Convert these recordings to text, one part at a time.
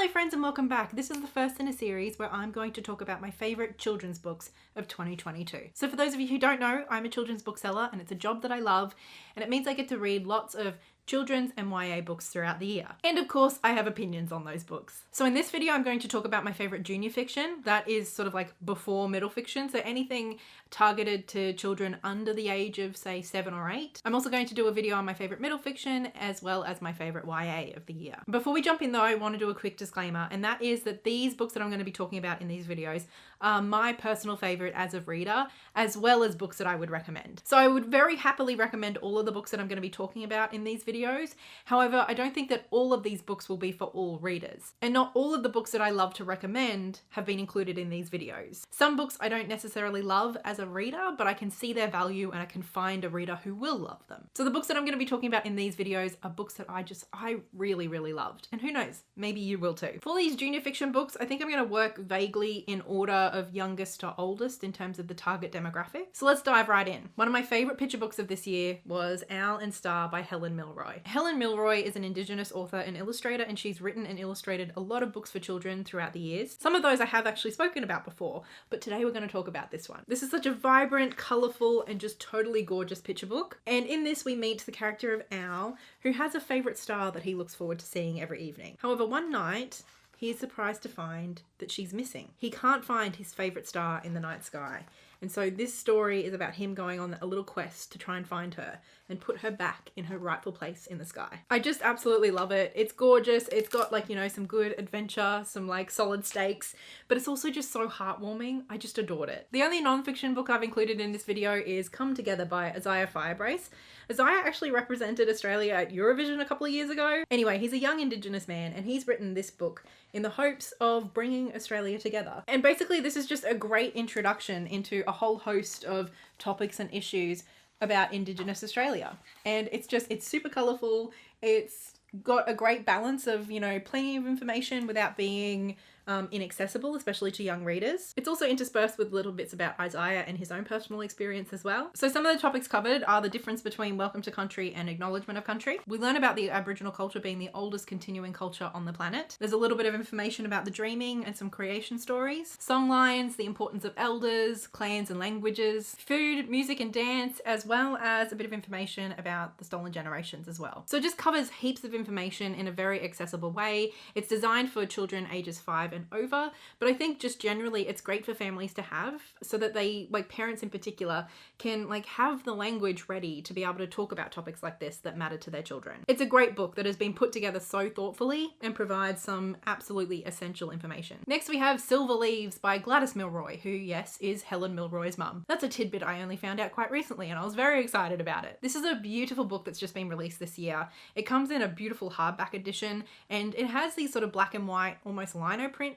Hello friends and welcome back. This is the first in a series where I'm going to talk about my favourite children's books of 2022. So for those of you who don't know, I'm a children's bookseller and it's a job that I love, and it means I get to read lots of children's and YA books throughout the year. And of course, I have opinions on those books. So in this video, I'm going to talk about my favourite junior fiction. That is sort of like before middle fiction, so anything targeted to children under the age of say 7 or 8. I'm also going to do a video on my favourite middle fiction as well as my favourite YA of the year. Before we jump in though, I want to do a quick disclaimer, and that is that these books that I'm going to be talking about in these videos are my personal favourite as a reader, as well as books that I would recommend. So I would very happily recommend all of the books that I'm going to be talking about in these videos. However, I don't think that all of these books will be for all readers. And not all of the books that I love to recommend have been included in these videos. Some books I don't necessarily love as a reader, but I can see their value and I can find a reader who will love them. So the books that I'm going to be talking about in these videos are books that I really, really loved. And who knows, maybe you will too. For these junior fiction books, I think I'm going to work vaguely in order of youngest to oldest in terms of the target demographic. So let's dive right in. One of my favourite picture books of this year was Owl and Star by Helen Milroy. Helen Milroy is an Indigenous author and illustrator, and she's written and illustrated a lot of books for children throughout the years. Some of those I have actually spoken about before, but today we're going to talk about this one. This is such a vibrant, colourful, and just totally gorgeous picture book. And in this we meet the character of Owl, who has a favourite star that he looks forward to seeing every evening. However, one night, he is surprised to find that she's missing. He can't find his favourite star in the night sky. And so this story is about him going on a little quest to try and find her and put her back in her rightful place in the sky. I just absolutely love it. It's gorgeous. It's got like, you know, some good adventure, some like solid stakes, but it's also just so heartwarming. I just adored it. The only non-fiction book I've included in this video is Come Together by Isaiah Firebrace. Isaiah actually represented Australia at Eurovision a couple of years ago. Anyway, he's a young Indigenous man and he's written this book in the hopes of bringing Australia together. And basically this is just a great introduction into a whole host of topics and issues about Indigenous Australia. And it's super colourful. It's got a great balance of, you know, plenty of information without being inaccessible, especially to young readers. It's also interspersed with little bits about Isaiah and his own personal experience as well. So some of the topics covered are the difference between welcome to country and acknowledgement of country. We learn about the Aboriginal culture being the oldest continuing culture on the planet. There's a little bit of information about the dreaming and some creation stories, songlines, the importance of elders, clans and languages, food, music and dance, as well as a bit of information about the stolen generations as well. So it just covers heaps of information in a very accessible way. It's designed for children ages 5 and over, but I think just generally it's great for families to have so that they, like parents in particular, can like have the language ready to be able to talk about topics like this that matter to their children. It's a great book that has been put together so thoughtfully and provides some absolutely essential information. Next we have Silver Leaves by Gladys Milroy, who, yes, is Helen Milroy's mum. That's a tidbit I only found out quite recently and I was very excited about it. This is a beautiful book that's just been released this year. It comes in a beautiful hardback edition and it has these sort of black and white, almost lino print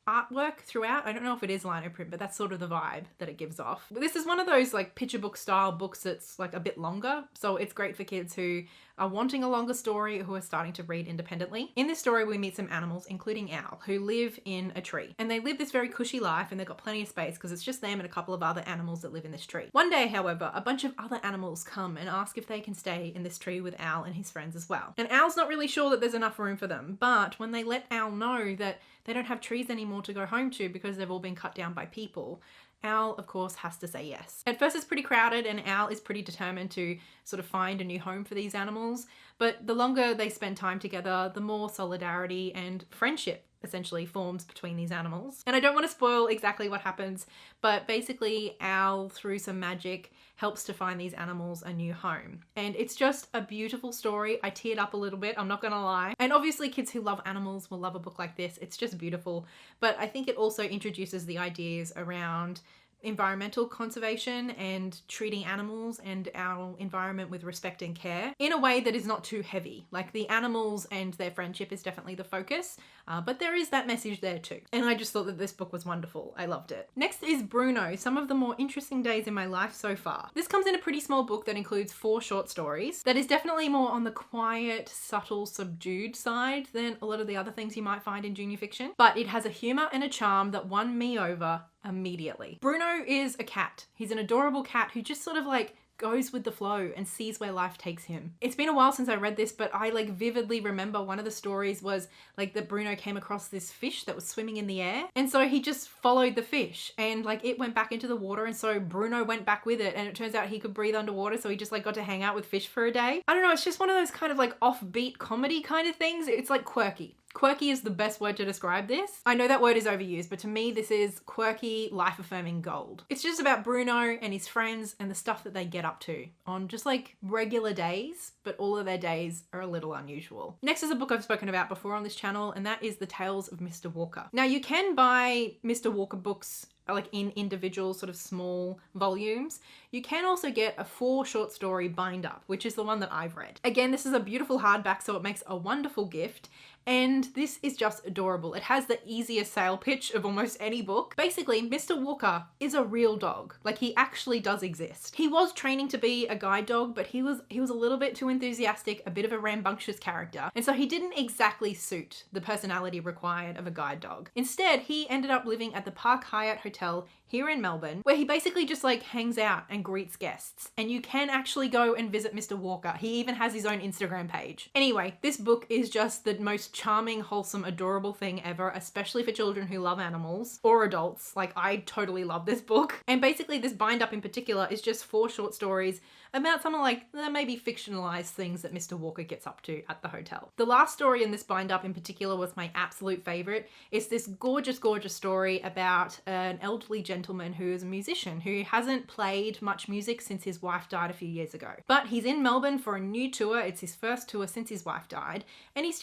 artwork throughout. I don't know if it is lino print, but that's sort of the vibe that it gives off. This is one of those like picture book style books that's like a bit longer, so it's great for kids who are wanting a longer story or who are starting to read independently. In this story we meet some animals, including Owl, who live in a tree, and they live this very cushy life and they've got plenty of space because it's just them and a couple of other animals that live in this tree. One day, however, a bunch of other animals come and ask if they can stay in this tree with Owl and his friends as well. And Owl's not really sure that there's enough room for them, but when they let Owl know that they don't have trees anymore to go home to because they've all been cut down by people, Owl, of course, has to say yes. At first it's pretty crowded and Owl is pretty determined to sort of find a new home for these animals, but the longer they spend time together, the more solidarity and friendship essentially forms between these animals. And I don't want to spoil exactly what happens, but basically Owl, through some magic, helps to find these animals a new home. And it's just a beautiful story. I teared up a little bit, I'm not gonna lie. And obviously kids who love animals will love a book like this. It's just beautiful. But I think it also introduces the ideas around environmental conservation and treating animals and our environment with respect and care in a way that is not too heavy. Like the animals and their friendship is definitely the focus, but there is that message there too. And I just thought that this book was wonderful. I loved it. Next is Bruno, Some of the More Interesting Days in My Life So Far. This comes in a pretty small book that includes 4 short stories that is definitely more on the quiet, subtle, subdued side than a lot of the other things you might find in junior fiction, but it has a humour and a charm that won me over immediately. Bruno is a cat. He's an adorable cat who just sort of like goes with the flow and sees where life takes him. It's been a while since I read this, but I like vividly remember one of the stories was like that Bruno came across this fish that was swimming in the air. And so he just followed the fish and like it went back into the water. And so Bruno went back with it. And it turns out he could breathe underwater. So he just like got to hang out with fish for a day. I don't know. It's just one of those kind of like offbeat comedy kind of things. It's like quirky. Quirky is the best word to describe this. I know that word is overused, but to me, this is quirky, life-affirming gold. It's just about Bruno and his friends and the stuff that they get up to on just like regular days, but all of their days are a little unusual. Next is a book I've spoken about before on this channel, and that is The Tales of Mr. Walker. Now, you can buy Mr. Walker books like in individual sort of small volumes. You can also get a 4 short story bind up, which is the one that I've read. Again, this is a beautiful hardback, so it makes a wonderful gift. And this is just adorable. It has the easiest sale pitch of almost any book. Basically, Mr. Walker is a real dog. Like, he actually does exist. He was training to be a guide dog, but he was a little bit too enthusiastic, a bit of a rambunctious character. And so he didn't exactly suit the personality required of a guide dog. Instead, he ended up living at the Park Hyatt Hotel here in Melbourne, where he basically just like hangs out and greets guests. And you can actually go and visit Mr. Walker. He even has his own Instagram page. Anyway, this book is just the most charming, wholesome, adorable thing ever, especially for children who love animals or adults. Like, I totally love this book. And basically this bind up in particular is just 4 short stories about some of like maybe fictionalized things that Mr. Walker gets up to at the hotel. The last story in this bind up in particular was my absolute favorite. It's this gorgeous, gorgeous story about an elderly gentleman who is a musician who hasn't played much music since his wife died a few years ago. But he's in Melbourne for a new tour. It's his first tour since his wife died. And he's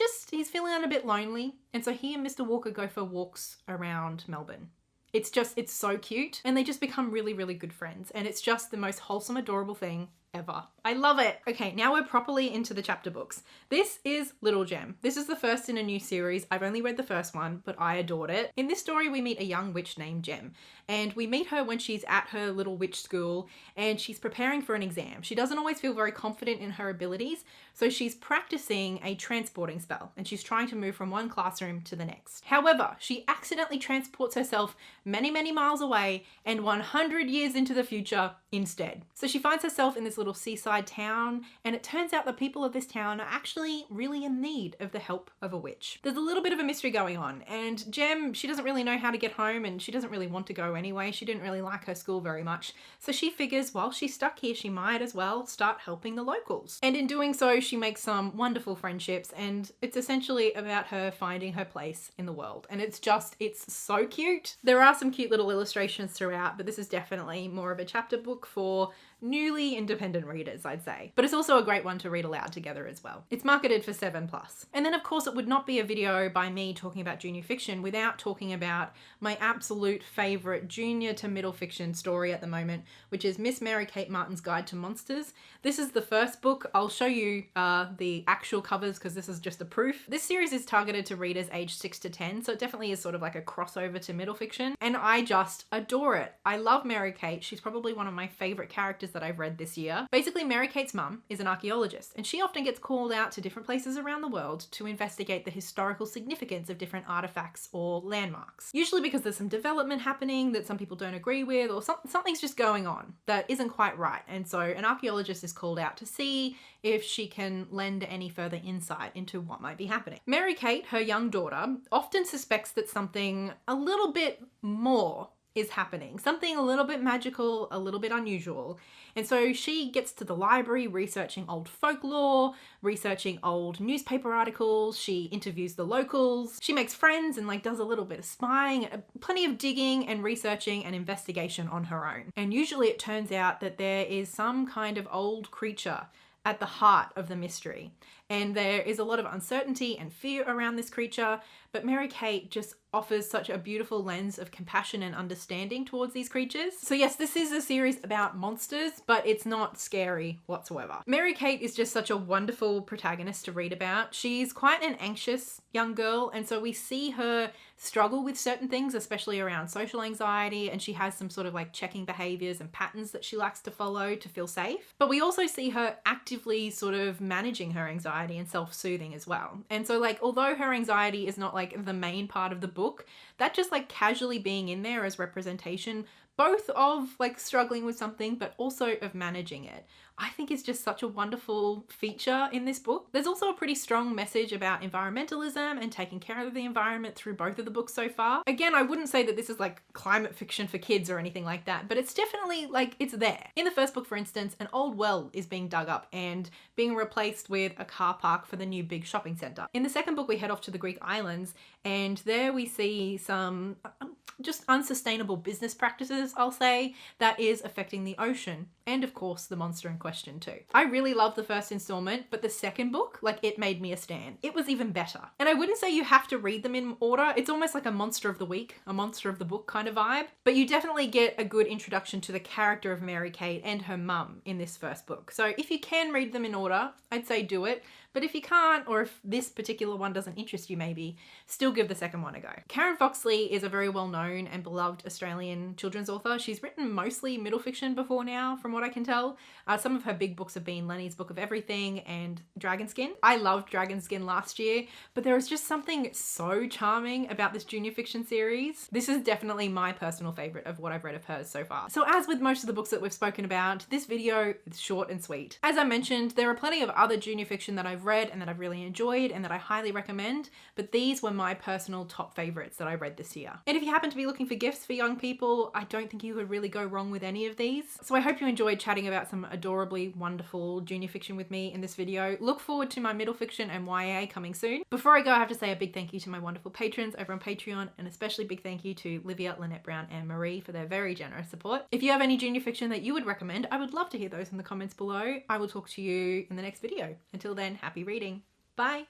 feeling a bit lonely. And so he and Mr. Walker go for walks around Melbourne. It's so cute, and they just become really, really good friends. And it's just the most wholesome, adorable thing ever. I love it. Okay, now we're properly into the chapter books. This is Little Gem. This is the first in a new series. I've only read the first one, but I adored it. In this story, we meet a young witch named Gem, and we meet her when she's at her little witch school and she's preparing for an exam. She doesn't always feel very confident in her abilities, so she's practicing a transporting spell and she's trying to move from one classroom to the next. However, she accidentally transports herself many, many miles away and 100 years into the future instead. So she finds herself in this little seaside town, and it turns out the people of this town are actually really in need of the help of a witch. There's a little bit of a mystery going on, and Gem, she doesn't really know how to get home, and she doesn't really want to go anyway. She didn't really like her school very much. So she figures while she's stuck here, she might as well start helping the locals. And in doing so, she makes some wonderful friendships, and it's essentially about her finding her place in the world. And it's so cute. There are some cute little illustrations throughout, but this is definitely more of a chapter book for newly independent readers, I'd say. But it's also a great one to read aloud together as well. It's marketed for 7+. And then of course it would not be a video by me talking about junior fiction without talking about my absolute favorite junior to middle fiction story at the moment, which is Miss Mary Kate Martin's Guide to Monsters. This is the first book. I'll show you the actual covers because this is just a proof. This series is targeted to readers aged 6 to 10, so it definitely is sort of like a crossover to middle fiction, and I just adore it. I love Mary Kate. She's probably one of my favorite characters that I've read this year. Basically, Mary Kate's mum is an archaeologist, and she often gets called out to different places around the world to investigate the historical significance of different artifacts or landmarks. Usually because there's some development happening that some people don't agree with, or something's just going on that isn't quite right. And so an archaeologist is called out to see if she can lend any further insight into what might be happening. Mary Kate, her young daughter, often suspects that something a little bit more is happening. Something a little bit magical, a little bit unusual. And so she gets to the library researching old folklore, researching old newspaper articles. She interviews the locals. She makes friends and does a little bit of spying, plenty of digging and researching and investigation on her own. And usually it turns out that there is some kind of old creature at the heart of the mystery. And there is a lot of uncertainty and fear around this creature, but Mary Kate just offers such a beautiful lens of compassion and understanding towards these creatures. So yes, this is a series about monsters, but it's not scary whatsoever. Mary Kate is just such a wonderful protagonist to read about. She's quite an anxious young girl, and so we see her struggle with certain things, especially around social anxiety, and she has some sort of checking behaviors and patterns that she likes to follow to feel safe. But we also see her actively sort of managing her anxiety and self-soothing as well. And so although her anxiety is not the main part of the book, that just casually being in there as representation both of like struggling with something, but also of managing it, I think is just such a wonderful feature in this book. There's also a pretty strong message about environmentalism and taking care of the environment through both of the books so far. Again, I wouldn't say that this is like climate fiction for kids or anything like that, but it's definitely like it's there. In the first book, for instance, an old well is being dug up and being replaced with a car park for the new big shopping centre. In the second book, we head off to the Greek islands, and there we see some just unsustainable business practices, I'll say, that is affecting the ocean. And of course, the monster in question too. I really loved the first installment, but the second book, like, it made me a stan. It was even better. And I wouldn't say you have to read them in order. It's almost like a monster of the week, a monster of the book kind of vibe. But you definitely get a good introduction to the character of Mary Kate and her mum in this first book. So if you can read them in order, I'd say do it. But if you can't, or if this particular one doesn't interest you maybe, still give the second one a go. Karen Foxley is a very well-known and beloved Australian children's author. She's written mostly middle fiction before now, from what I can tell. Some of her big books have been Lenny's Book of Everything and Dragonskin. I loved Dragonskin last year, but there is just something so charming about this junior fiction series. This is definitely my personal favourite of what I've read of hers so far. So as with most of the books that we've spoken about, this video is short and sweet. As I mentioned, there are plenty of other junior fiction that I've read and that I've really enjoyed and that I highly recommend, but these were my personal top favourites that I read this year. And if you happen to be looking for gifts for young people, I don't think you could really go wrong with any of these. So I hope you enjoyed chatting about some adorably wonderful junior fiction with me in this video. Look forward to my middle fiction and YA coming soon. Before I go, I have to say a big thank you to my wonderful patrons over on Patreon, and especially big thank you to Livia, Lynette Brown and Marie for their very generous support. If you have any junior fiction that you would recommend, I would love to hear those in the comments below. I will talk to you in the next video. Until then, happy reading. Bye.